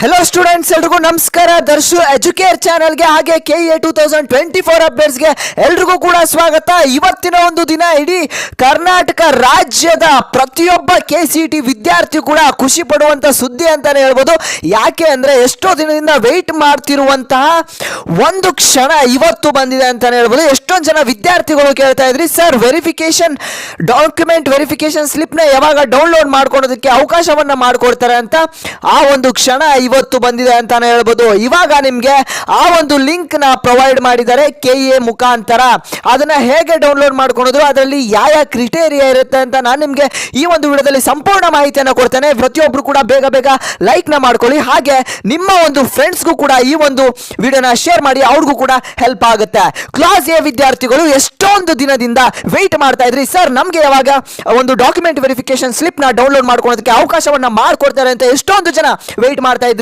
Hello students, ಎಲ್ರಿಗೂ ನಮಸ್ಕಾರ. Darshu Educare ಚಾನಲ್ಗೆ ಹಾಗೆ KA 2024 ಅಪ್ಡೇಟ್ಸ್ಗೆ ಎಲ್ರಿಗೂ ಕೂಡ ಸ್ವಾಗತ. ಇವತ್ತಿನ ಒಂದು ದಿನ ಇಡೀ ಕರ್ನಾಟಕ ರಾಜ್ಯದ ಪ್ರತಿಯೊಬ್ಬ KCET ವಿದ್ಯಾರ್ಥಿ ಕೂಡ ಖುಷಿ ಪಡುವಂತ ಸುದ್ದಿ ಅಂತಾನೆ ಹೇಳ್ಬೋದು. ಯಾಕೆ ಅಂದ್ರೆ ಎಷ್ಟೋ ದಿನದಿಂದ ವೆಯ್ಟ್ ಮಾಡ್ತಿರುವಂತಹ ಒಂದು ಕ್ಷಣ ಇವತ್ತು ಬಂದಿದೆ ಅಂತಾನೆ ಹೇಳ್ಬೋದು. ಎಷ್ಟೊಂದು ಜನ ವಿದ್ಯಾರ್ಥಿಗಳು ಕೇಳ್ತಾ ಇದ್ರಿ, sir verification document verification slip ನ ಯಾವಾಗ ಡೌನ್ಲೋಡ್ ಮಾಡ್ಕೊಳ್ಳೋದಕ್ಕೆ ಅವಕಾಶವನ್ನ ಮಾಡ್ಕೊಡ್ತಾರೆ ಅಂತ. ಆ ಒಂದು ಕ್ಷಣ ಇವತ್ತು ಬಂದಿದೆ ಅಂತಾನೆ ಹೇಳ್ಬೋದು. ಇವಾಗ ನಿಮ್ಗೆ ಆ ಒಂದು ಲಿಂಕ್ ನ ಪ್ರೊವೈಡ್ ಮಾಡಿದ್ದಾರೆ KA ಮುಖಾಂತರ. ಅದನ್ನ ಹೇಗೆ ಡೌನ್ಲೋಡ್ ಮಾಡ್ಕೊಳ್ಳೋದು, ಅದರಲ್ಲಿ ಯಾವ ಕ್ರಿಟೇರಿಯಾ ಇರುತ್ತೆ ಅಂತ ನಾನು ನಿಮ್ಗೆ ಈ ಒಂದು ವಿಡಿಯೋದಲ್ಲಿ ಸಂಪೂರ್ಣ ಮಾಹಿತಿಯನ್ನು ಕೊಡ್ತೇನೆ. ಪ್ರತಿಯೊಬ್ರು ಕೂಡ ಬೇಗ ಬೇಗ ಲೈಕ್ ನ ಮಾಡ್ಕೊಳ್ಳಿ, ಹಾಗೆ ನಿಮ್ಮ ಒಂದು ಫ್ರೆಂಡ್ಸ್ಗೂ ಕೂಡ ಈ ಒಂದು ವಿಡಿಯೋನ ಶೇರ್ ಮಾಡಿ, ಅವ್ರಿಗೂ ಕೂಡ ಹೆಲ್ಪ್ ಆಗುತ್ತೆ. ಕ್ಲಾಸ್ ಎ ವಿದ್ಯಾರ್ಥಿಗಳು ಎಷ್ಟೊಂದು ದಿನದಿಂದ ವೆಯ್ಟ್ ಮಾಡ್ತಾ ಇದ್ರಿ, ಸರ್ ನಮ್ಗೆ ಯಾವಾಗ ಒಂದು ಡಾಕ್ಯುಮೆಂಟ್ ವೆರಿಫಿಕೇಶನ್ ಸ್ಲಿಪ್ ನ ಡೌನ್ಲೋಡ್ ಮಾಡ್ಕೊಳ್ಳೋದಕ್ಕೆ ಅವಕಾಶವನ್ನ ಮಾಡ್ಕೊಡ್ತಾರೆ ಅಂತ ಎಷ್ಟೊಂದು ಜನ ವೆಯ್ಟ್ ಮಾಡ್ತಾ ಇದ್ರಿ.